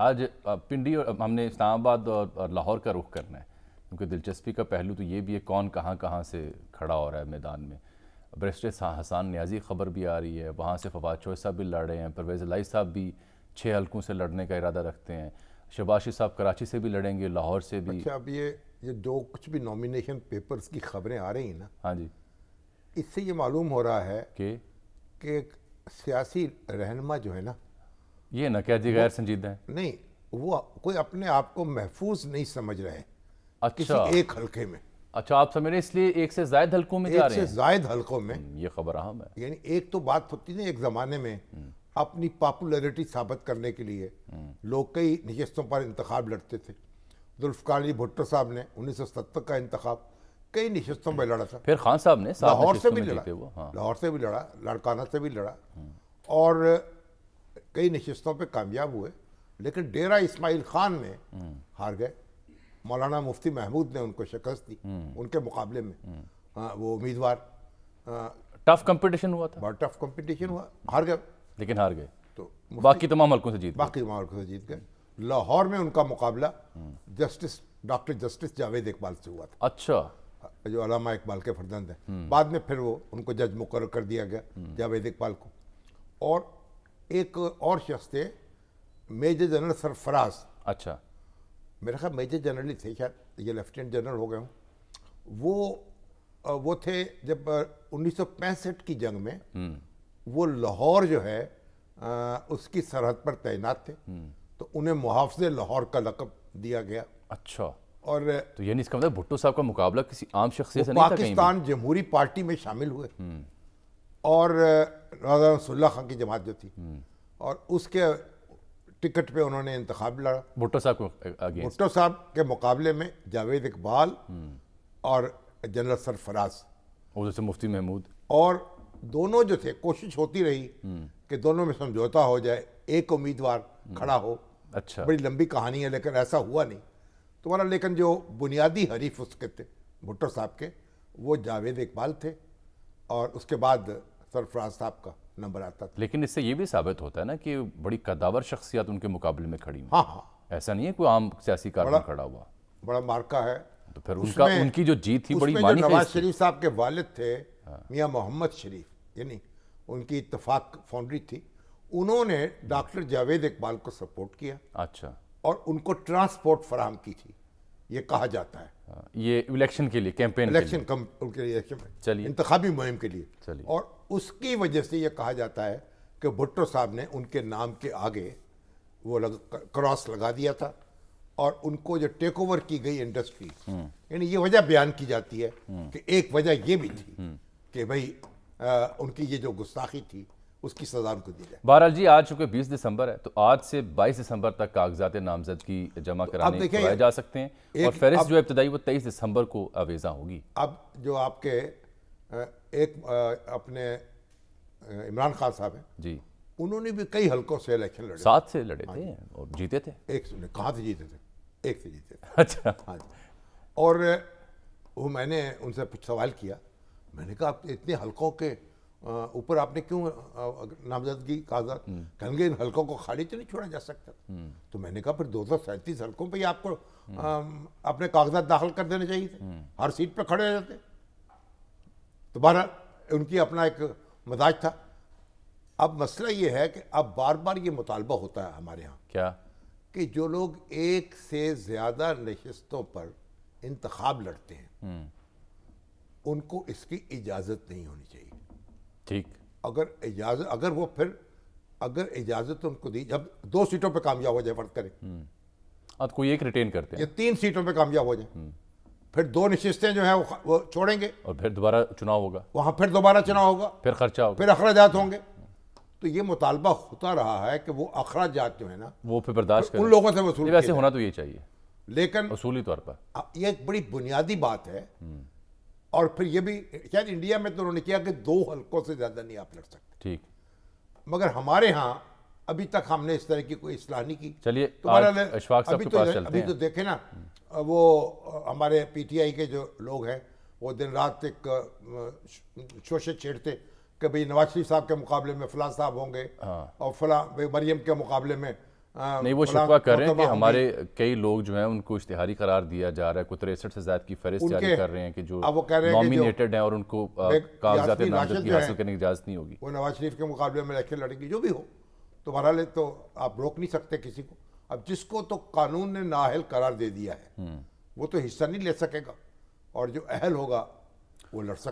آج پنڈی اور ہم نے اسلام آباد اور لاہور کا رخ کرنا ہے، کیونکہ دلچسپی کا پہلو تو یہ بھی ہے کون کہاں کہاں سے کھڑا ہو رہا ہے میدان میں۔ بیرسٹر حسان نیازی خبر بھی آ رہی ہے، وہاں سے فواد چوہے صاحب بھی لڑ رہے ہیں، پرویز الہی صاحب بھی 6 حلقوں سے لڑنے کا ارادہ رکھتے ہیں، شہباز شریف صاحب کراچی سے بھی لڑیں گے، لاہور سے بھی۔ اچھا، اب یہ جو کچھ بھی نامینیشن پیپرز کی خبریں آ رہی ہیں نا، ہاں جی، اس سے یہ معلوم ہو رہا ہے کہ ایک سیاسی رہنما جو ہے نا، یہ نہ کیا جی غیر سنجیدہ ہیں۔ نہیں، وہ کوئی اپنے آپ کو محفوظ نہیں سمجھ رہے کسی اچھا ایک حلقے میں، اچھا، آپ سمجھ رہے ہیں اس لیے ایک سے زائد حلقوں میں جا ایک رہے سے ہیں؟ زائد حلقوں میں۔ یہ خبر اہم ہے۔ یعنی ایک تو بات ہوتی نا، ایک زمانے میں اپنی پاپولیرٹی ثابت کرنے کے لیے لوگ کئی نشستوں پر انتخاب لڑتے تھے۔ ذوالفقار علی بھٹو صاحب نے 1970 کا انتخاب کئی نشستوں میں لڑا تھا، پھر خان صاحب نے لاہور سے بھی میں لڑا، جیتے وہ، ہاں لاہور سے بھی لڑا، لاڑکانہ سے بھی لڑا، اور کئی نشستوں پہ کامیاب ہوئے، لیکن ڈیرہ اسماعیل خان میں ہار گئے۔ مولانا مفتی محمود نے ان کو شکست دی، ان کے مقابلے میں وہ امیدوار، ٹف کمپٹیشن ہوا تھا، بہت ٹف کمپٹیشن ہوا، ہار گئے، لیکن ہار گئے، تو باقی تمام حلقوں سے جیت گئے۔ باقی ممالک سے جیت گئے۔ لاہور میں ان کا مقابلہ ڈاکٹر جسٹس جاوید اقبال سے ہوا تھا، اچھا، جو علامہ اقبال کے فرزند ہیں۔ بعد میں پھر وہ ان کو جج مقرر کر دیا گیا، جاوید اقبال کو۔ اور ایک اور شخص تھے میجر جنرل سرفراز، اچھا، میرا خیال میجر جنرل ہی تھے، شاید یہ لیفٹیننٹ جنرل ہو گئے ہوں۔ وہ تھے جب 1965 کی جنگ میں وہ لاہور جو ہے اس کی سرحد پر تعینات تھے، تو انہیں محافظ لاہور کا لقب دیا گیا۔ اچھا، اور تو یعنی اس کا مطلب بھٹو صاحب کا مقابلہ کسی عام شخصیت سے نہیں تھا کہیں بھی؟ پاکستان جمہوری پارٹی میں شامل ہوئے، اور راجہ نصر اللہ خان کی جماعت جو تھی، اور اس کے ٹکٹ پہ انہوں نے انتخاب لڑا۔ بھٹو صاحب کو اگینسٹ، بھٹو صاحب کے مقابلے میں جاوید اقبال اور جنرل سرفراز، ادھر سے مفتی محمود، اور دونوں جو تھے کوشش ہوتی رہی کہ دونوں میں سمجھوتا ہو جائے، ایک امیدوار کھڑا ہو۔ اچھا، بڑی لمبی کہانی ہے، لیکن ایسا ہوا نہیں تمہارا۔ لیکن جو بنیادی حریف اس کے تھے بھٹو صاحب کے، وہ جاوید اقبال تھے، اور اس کے بعد سرفراز صاحب کا نمبر آتا تھا۔ لیکن اس سے یہ بھی ثابت ہوتا ہے نا کہ بڑی قداور شخصیات ان کے مقابلے میں کھڑی ہیں، ہاں ہاں، ایسا نہیں ہے کوئی عام سیاسی کارکن کھڑا ہوا، بڑا مارکا ہے۔ تو پھر ان کی جو جیت تھی بڑی اس میں معنی جو خیز نواز تھی۔ شریف صاحب کے والد تھے میاں محمد شریف، یعنی ان کی اتفاق فاؤنڈری تھی، انہوں نے ڈاکٹر جاوید اقبال کو سپورٹ کیا، اچھا، اور ان کو ٹرانسپورٹ فراہم کی تھی، یہ کہا جاتا ہے، یہ الیکشن کے لیے، کیمپین کے لیے، الیکشن ان کے لیے، چلیے، انتخابی مہم کے لیے۔ چلیے، اور اس کی وجہ سے یہ کہا جاتا ہے کہ بھٹو صاحب نے ان کے نام کے آگے وہ کراس لگا دیا تھا، اور ان کو جو ٹیک اوور کی گئی انڈسٹری، یعنی یہ وجہ بیان کی جاتی ہے کہ ایک وجہ یہ بھی تھی کہ بھئی ان کی یہ جو گستاخی تھی اس کی سزا ان کو دی جائے۔ بہرحال جی، آج چونکہ 20 دسمبر ہے تو آج سے 22 دسمبر تک کاغذات نامزدگی جمع کرانے کرائے جا سکتے ہیں، اور فہرست جو ابتدائی وہ 23 دسمبر کو آویزاں ہوگی۔ اب جو آپ کے ایک اپنے عمران خان صاحب ہیں، جی، انہوں نے بھی کئی حلقوں سے الیکشن لڑے، 7 سے لڑے تھے اور جیتے تھے۔ ایک سے کہاں سے جیتے تھے؟ ایک سے جیتے تھے، اچھا، ہاں جی۔ اور وہ میں نے ان سے کچھ سوال کیا، میں نے کہا آپ اتنے حلقوں کے اوپر آپ نے کیوں نامزدگی کاغذات؟ کہیں گے ان حلقوں کو خالی تو نہیں چھوڑا جا سکتا۔ تو میں نے کہا پھر 237 حلقوں پہ ہی آپ کو اپنے کاغذات داخل کر دینے چاہیے تھے، ہر سیٹ پہ کھڑے ہو جاتے۔ تو بہرحال ان کی اپنا ایک مزاج تھا۔ اب مسئلہ یہ ہے کہ اب بار بار یہ مطالبہ ہوتا ہے ہمارے ہاں کیا کہ جو لوگ ایک سے زیادہ نشستوں پر انتخاب لڑتے ہیں ان کو اس کی اجازت نہیں ہونی چاہیے۔ ٹھیک، اگر اجازت ان کو دی، جب 2 سیٹوں پہ کامیاب ہو جائے، فرض کریں اب کوئی ایک ریٹین کرتے ہیں یا 3 سیٹوں پہ کامیاب ہو جائیں، پھر 2 نشستیں جو ہیں وہ چھوڑیں گے، اور پھر دوبارہ چناؤ ہوگا، وہاں پھر دوبارہ چناؤ ہوگا، پھر خرچہ ہوگا، پھر اخراجات ہوں گے۔ تو یہ مطالبہ ہوتا رہا ہے کہ وہ اخراجات جو ہیں نا وہ پھر برداشت کریں، ان لوگوں سے وصول ویسے ہونا تو یہ چاہیے لیکن اصولی طور پر۔ یہ ایک بڑی بنیادی بات ہے۔ اور پھر یہ بھی شاید انڈیا میں تو انہوں نے کیا کہ 2 حلقوں سے زیادہ نہیں آپ لڑ سکتے، ٹھیک، مگر ہمارے ہاں ابھی تک ہم نے اس طرح کی کوئی اصلاح نہیں کی۔ چلیے اشفاق صاحب کے پاس چلتے ہیں۔ ابھی تو دیکھیں نا، وہ ہمارے پی ٹی آئی کے جو لوگ ہیں وہ دن رات ایک شوشے چھیڑتے کہ بھئی نواز شریف صاحب کے مقابلے میں فلاں صاحب ہوں گے، اور فلاں مریم کے مقابلے میں نہیں وہ شکوہ کر رہے ہیں کہ ہمارے کئی لوگ جو ہیں ان کو اشتہاری قرار دیا جا رہا ہے، کوئی 63 سے زائد کی فہرست جاری کر رہے ہیں کہ جو نامینیٹڈ ہیں اور ان کو کاغذات نامزدگی حاصل کرنے کی اجازت نہیں ہوگی، وہ نواز شریف کے مقابلے میں الیکشن لڑے گی، جو بھی ہو تو بہرحال تو آپ روک نہیں سکتے کسی کو. اب جس کو تو قانون نے نااہل قرار دے دیا ہے وہ تو حصہ نہیں لے سکے گا، اور جو اہل ہوگا وہ لڑ سکتا